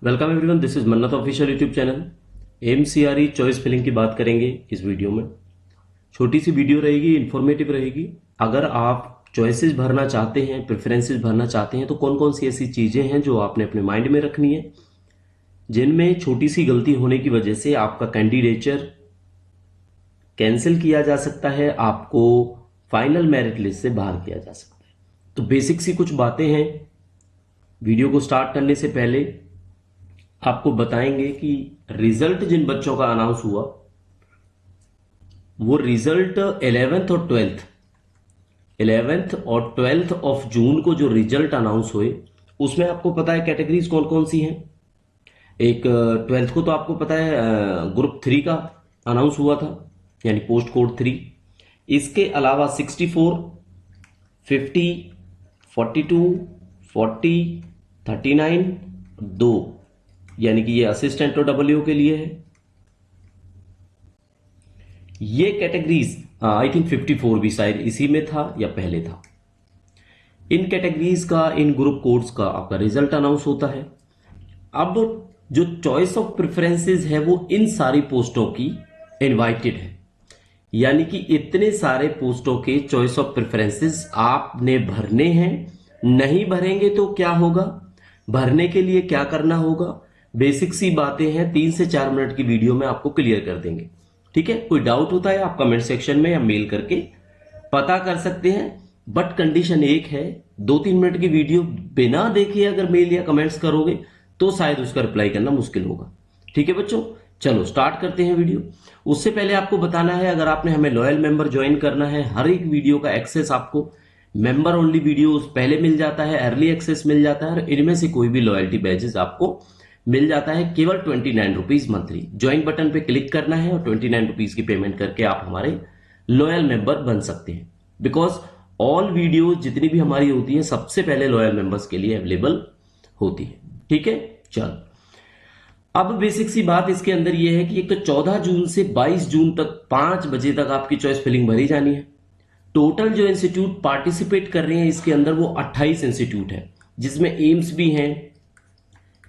Welcome everyone, this is Mannat official YouTube channel. MCRE choice filling की बात करेंगे इस वीडियो में। छोटी सी वीडियो रहेगी, इंफॉर्मेटिव रहेगी। अगर आप चॉइसेस भरना चाहते हैं, प्रेफरेंसेस भरना चाहते हैं, तो कौन कौन सी ऐसी चीजें हैं जो आपने अपने माइंड में रखनी है, जिनमें छोटी सी गलती होने की वजह से आपका कैंडिडेचर कैंसिल किया जा सकता है, आपको फाइनल मेरिट लिस्ट से बाहर किया जा सकता है। तो बेसिक सी कुछ बातें हैं। वीडियो को स्टार्ट करने से पहले आपको बताएंगे कि रिजल्ट जिन बच्चों का अनाउंस हुआ वो रिजल्ट 11th और 12th ऑफ जून को जो रिजल्ट अनाउंस हुए, उसमें आपको पता है कैटेगरीज कौन कौन सी हैं। एक 12th को तो आपको पता है ग्रुप 3 का अनाउंस हुआ था, यानी पोस्ट कोड 3। इसके अलावा 64, 50, 42, 40, 39, 2, यानी कि ये असिस्टेंट और डब्ल्यू के लिए है। ये कैटेगरीज आई थिंक 54 भी शायद इसी में था या पहले था। इन कैटेगरीज का, इन ग्रुप कोड्स का आपका रिजल्ट अनाउंस होता है। अब जो चॉइस ऑफ प्रेफरेंसेस है वो इन सारी पोस्टों की इनवाइटेड है, यानी कि इतने सारे पोस्टों के चॉइस ऑफ प्रेफरेंसेस आपने भरने हैं। नहीं भरेंगे तो क्या होगा, भरने के लिए क्या करना होगा, बेसिक सी बातें हैं। 3 से 4 मिनट की वीडियो में आपको क्लियर कर देंगे। ठीक है, कोई डाउट होता है आप कमेंट सेक्शन में या मेल करके पता कर सकते हैं। बट कंडीशन एक है, 2-3 मिनट की वीडियो बिना देखे अगर मेल या कमेंट्स करोगे तो शायद उसका रिप्लाई करना मुश्किल होगा। ठीक है बच्चों, चलो स्टार्ट करते हैं वीडियो। उससे पहले आपको बताना है, अगर आपने हमें लॉयल मेंबर ज्वाइन करना है, हर एक वीडियो का एक्सेस आपको मेंबर ओनली वीडियोस पहले मिल जाता है, अर्ली एक्सेस मिल जाता है, और इनमें से कोई भी लॉयल्टी बैजेस आपको मिल जाता है केवल 29 रुपीज मंथली। ज्वाइन बटन पे क्लिक करना है और 29 रुपीज की पेमेंट करके आप हमारे लॉयल मेंबर बन सकते हैं। बिकॉज ऑल वीडियो जितनी भी हमारी होती है सबसे पहले लॉयल मेंबर्स के लिए अवेलेबल होती है। ठीक है, चल अब बेसिक सी बात इसके अंदर यह है कि एक तो 14 जून से 22 जून तक 5 बजे तक आपकी चॉइस फिलिंग भरी जानी है। टोटल जो इंस्टीट्यूट पार्टिसिपेट कर रहे हैं इसके अंदर वो 28 इंस्टीट्यूट है, जिसमें एम्स भी हैं,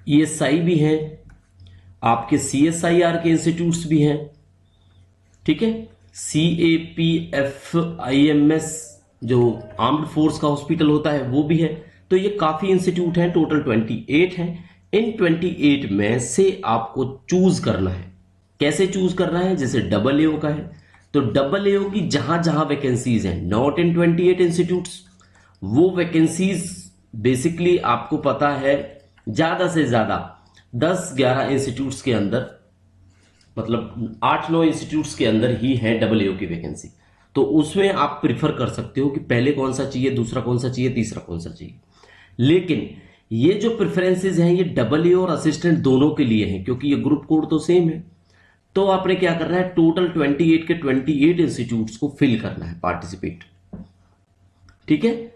ईएसआई भी हैं, आपके सीएसआईआर के इंस्टीट्यूट्स भी हैं। ठीक है, CAPFIMS जो आर्म्ड फोर्स का हॉस्पिटल होता है वो भी है। तो ये काफी इंस्टीट्यूट हैं, टोटल 28 हैं। इन 28 में से आपको चूज करना है। कैसे चूज करना है, जैसे AA का है तो AA की जहां जहां वैकेंसीज हैं, नॉट इन 28 इंस्टीट्यूट्स, वो वैकेंसीज बेसिकली आपको पता है ज्यादा से ज्यादा 10-11 इंस्टीट्यूट्स के अंदर, मतलब 8-9 इंस्टीट्यूट्स के अंदर ही है AA की वैकेंसी। तो उसमें आप प्रिफर कर सकते हो कि पहले कौन सा चाहिए, दूसरा कौन सा चाहिए, तीसरा कौन सा चाहिए। लेकिन ये जो प्रेफरेंसेस हैं ये AA और असिस्टेंट दोनों के लिए हैं, क्योंकि ये ग्रुप कोड तो सेम है। तो आपने क्या करना है, टोटल 28 के 28 इंस्टीट्यूट्स को फिल करना है, पार्टिसिपेट। ठीक है,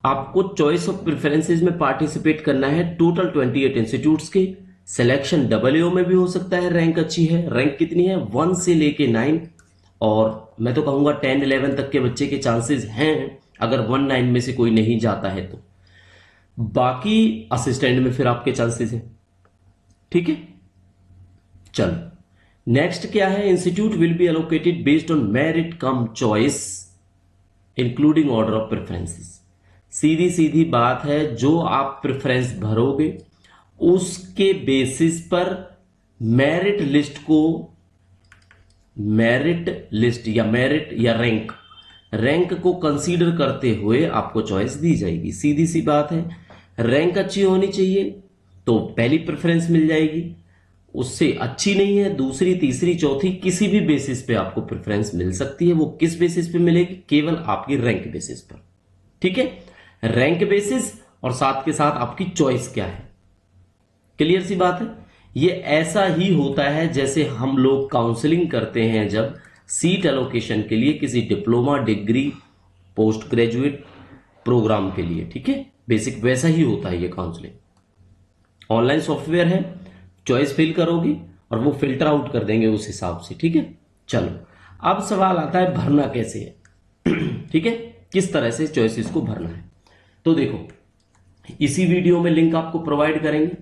आपको चॉइस ऑफ प्रेफरेंसेस में पार्टिसिपेट करना है टोटल 28 इंस्टीट्यूट्स के। सिलेक्शन AA में भी हो सकता है, रैंक अच्छी है। रैंक कितनी है, 1 से लेके 9, और मैं तो कहूंगा 10-11 तक के बच्चे के चांसेस हैं, अगर 1-9 में से कोई नहीं जाता है तो। बाकी असिस्टेंट में फिर आपके चांसेस हैं। ठीक है, चलो नेक्स्ट क्या है, institute will be allocated based on merit cum choice including order of preferences. सीधी सीधी बात है, जो आप प्रेफरेंस भरोगे उसके बेसिस पर मेरिट लिस्ट या मेरिट या रैंक को कंसीडर करते हुए आपको चॉइस दी जाएगी। सीधी सी बात है, रैंक अच्छी होनी चाहिए तो पहली प्रेफरेंस मिल जाएगी, उससे अच्छी नहीं है दूसरी, तीसरी, चौथी, किसी भी बेसिस पे आपको प्रेफरेंस मिल सकती है। वो किस बेसिस पे मिलेगी, केवल आपकी रैंक बेसिस पर। ठीक है, रैंक बेसिस और साथ के साथ आपकी चॉइस क्या है। क्लियर सी बात है। ये ऐसा ही होता है जैसे हम लोग काउंसलिंग करते हैं जब सीट एलोकेशन के लिए किसी diploma, degree, post graduate programme के लिए। ठीक है, बेसिक वैसा ही होता है ये काउंसलिंग। ऑनलाइन सॉफ्टवेयर है, चॉइस फिल करोगे और वो फिल्टर आउट कर देंगे उस हिसाब से। ठीक है, चलो अब सवाल आता है भरना कैसे है। ठीक है, किस तरह से चॉइसेस को भरना है। तो देखो, इसी वीडियो में लिंक आपको प्रोवाइड करेंगे।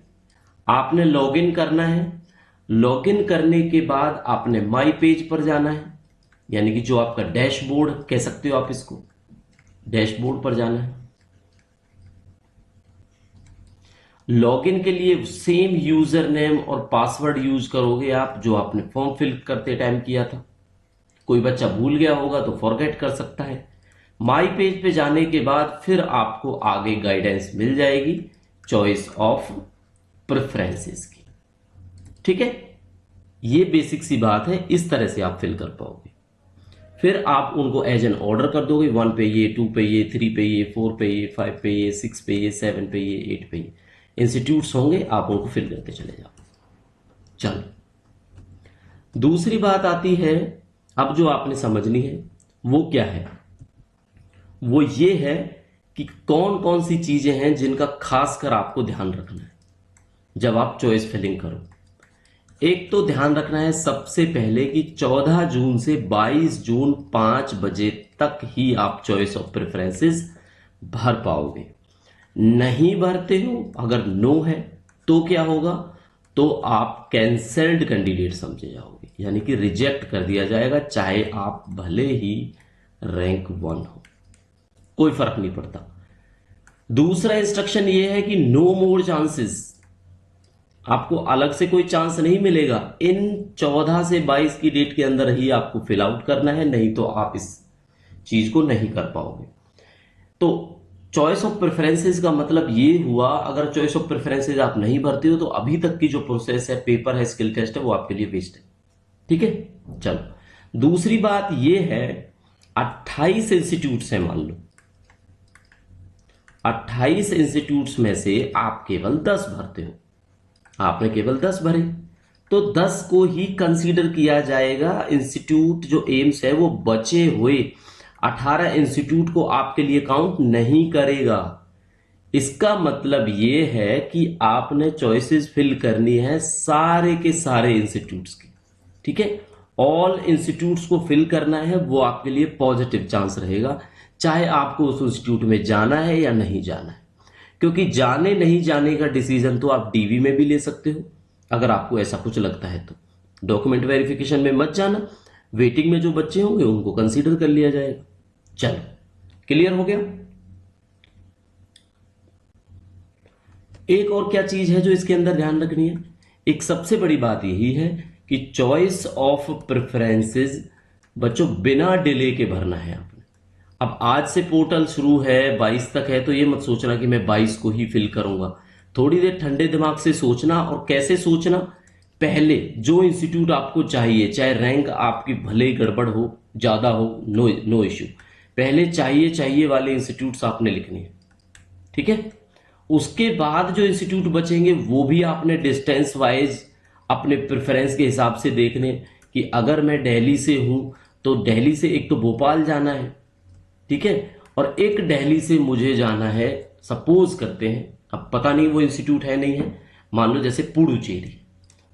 आपने लॉगिन करना है। लॉगिन करने के बाद आपने माई पेज पर जाना है, यानी कि जो आपका डैशबोर्ड कह सकते हो आप इसको, डैशबोर्ड पर जाना है। लॉगिन के लिए सेम यूजर नेम और पासवर्ड यूज करोगे आप जो आपने फॉर्म फिल करते टाइम किया था। कोई बच्चा भूल गया होगा तो फॉरगेट कर सकता है। माई पेज पे जाने के बाद फिर आपको आगे गाइडेंस मिल जाएगी चॉइस ऑफ प्रेफरेंसेस की। ठीक है, ये बेसिक सी बात है, इस तरह से आप फिल कर पाओगे। फिर आप उनको एज एन ऑर्डर कर दोगे, 1 पे ये, 2 पे ये, 3 पे ये, 4 पे ये, 5 पे ये, 6 पे ये, 7 पे ये, 8 पे ये इंस्टीट्यूट्स होंगे, आप उनको फिल करते चले जाओ। चलो, दूसरी बात आती है, अब जो आपने समझनी है वो क्या है, वो ये है कि कौन कौन सी चीजें हैं जिनका खासकर आपको ध्यान रखना है जब आप चॉइस फिलिंग करो। एक तो ध्यान रखना है सबसे पहले कि 14 जून से 22 जून 5 बजे तक ही आप चॉइस ऑफ प्रेफरेंसेस भर पाओगे। नहीं भरते हो, अगर नो है तो क्या होगा, तो आप कैंसल्ड कैंडिडेट समझे जाओगे, यानी कि रिजेक्ट कर दिया जाएगा, चाहे आप भले ही रैंक 1 हो, कोई फर्क नहीं पड़ता। दूसरा इंस्ट्रक्शन ये है कि नो मोर चांसेस, आपको अलग से कोई चांस नहीं मिलेगा, इन 14 से 22 की डेट के अंदर ही आपको फिल आउट करना है, नहीं तो आप इस चीज को नहीं कर पाओगे। तो चॉइस ऑफ प्रेफरेंसेस का मतलब ये हुआ, अगर चॉइस ऑफ प्रेफरेंसेस आप नहीं भरते हो तो अभी तक की जो प्रोसेस है, पेपर है, स्किल टेस्ट है, वो आपके लिए वेस्ट है। ठीक है, चलो दूसरी बात ये है, 28 इंस्टीट्यूट्स हैं, मान लो 28 इंस्टीट्यूट्स में से आप केवल 10 भरते हो, आपने केवल 10 भरे, तो 10 को ही कंसीडर किया जाएगा। इंस्टीट्यूट जो एम्स है वो बचे हुए 18 इंस्टीट्यूट को आपके लिए काउंट नहीं करेगा। इसका मतलब ये है कि आपने चॉइसेस फिल करनी है सारे के सारे इंस्टीट्यूट्स की। ठीक है, ऑल इंस्टीट्यूट्स को फिल करना है, वो आपके लिए पॉजिटिव चांस रहेगा, चाहे आपको उस इंस्टीट्यूट में जाना है या नहीं जाना है। क्योंकि जाने नहीं जाने का डिसीजन तो आप डीवी में भी ले सकते हो, अगर आपको ऐसा कुछ लगता है तो। डॉक्यूमेंट वेरिफिकेशन में मत जाना, वेटिंग में जो बच्चे होंगे उनको कंसीडर कर लिया जाएगा। चलो, क्लियर हो गया। एक और क्या चीज है जो इसके अंदर ध्यान रखनी है, एक सबसे बड़ी बात यही है कि चॉइस ऑफ प्रेफरेंसेस बच्चों बिना डिले के भरना है आपने। अब आज से पोर्टल शुरू है, 22 तक है, तो ये मत सोचना कि मैं 22 को ही फिल करूंगा। थोड़ी देर ठंडे दिमाग से सोचना, और कैसे सोचना, पहले जो इंस्टीट्यूट आपको चाहिए, चाहे रैंक आपकी भले ही गड़बड़ हो, ज्यादा हो, नो इश्यू, पहले चाहिए वाले इंस्टीट्यूट्स आपने लिखने हैं। ठीक है, उसके बाद जो इंस्टीट्यूट बचेंगे वो भी आपने डिस्टेंस वाइज अपने प्रेफरेंस के हिसाब से देखने, कि अगर मैं दिल्ली से हूं तो दिल्ली से एक तो भोपाल जाना है, ठीक है, और एक दिल्ली से मुझे जाना है, सपोज करते हैं, अब पता नहीं वो इंस्टीट्यूट है नहीं है, मान लो जैसे पुडुचेरी,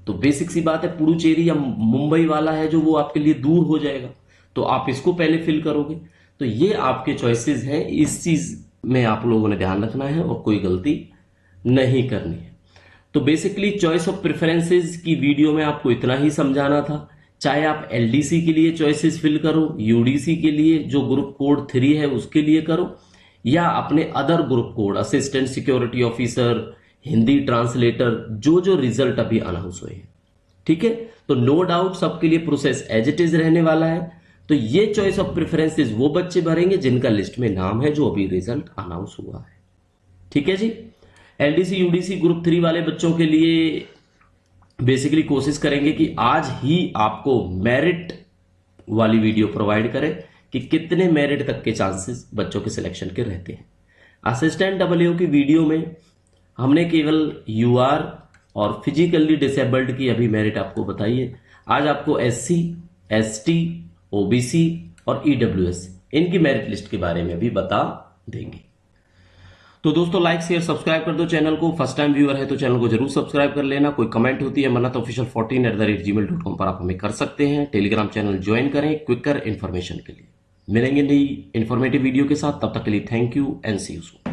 तो बेसिक सी बात है पुडुचेरी या मुंबई वाला है जो, वो आपके लिए दूर हो जाएगा, तो आप इसको पहले फिल करोगे। तो ये आपके चॉइसेस हैं, इस चीज में आप लोगों ने ध्यान रखना है और कोई गलती नहीं करनी है। तो बेसिकली चॉइस ऑफ प्रेफरेंसेस की वीडियो में आपको इतना ही समझाना था। चाहे आप एलडीसी के लिए चॉइसेस फिल करो, यूडीसी के लिए जो ग्रुप कोड 3 है उसके लिए करो, या अपने other group code, assistant security officer, Hindi translator, जो जो रिजल्ट अभी अनाउंस हुए हैं। ठीक है, तो नो डाउट सबके लिए प्रोसेस एज इट इज रहने वाला है। तो ये चॉइस ऑफ प्रेफरेंसेस वो बच्चे भरेंगे जिनका लिस्ट में नाम है, जो अभी रिजल्ट अनाउंस हुआ है। ठीक है जी, एलडीसी यूडीसी ग्रुप 3 वाले बच्चों के लिए बेसिकली कोशिश करेंगे कि आज ही आपको मेरिट वाली वीडियो प्रोवाइड करें कि कितने मेरिट तक के चांसेस बच्चों के सिलेक्शन के रहते हैं। असिस्टेंट डब्ल्यू की वीडियो में हमने केवल यूआर और फिजिकली डिसेबल्ड की अभी मेरिट आपको बताई है। आज आपको एससी, एसटी, ओबीसी और ईडब्ल्यूएस इनकी मेरिट लिस्ट के बारे में भी बता देंगे। तो दोस्तों लाइक शेयर सब्सक्राइब कर दो चैनल को। फर्स्ट टाइम व्यूअर है तो चैनल को जरूर सब्सक्राइब कर लेना। कोई कमेंट होती है manatofficial14@gmail.com पर आप हमें कर सकते हैं। टेलीग्राम चैनल ज्वाइन करें क्विकर इन्फॉर्मेशन के लिए। मिलेंगे नई इन्फॉर्मेटिव वीडियो के साथ, तब तक के लिए thank you and see you soon.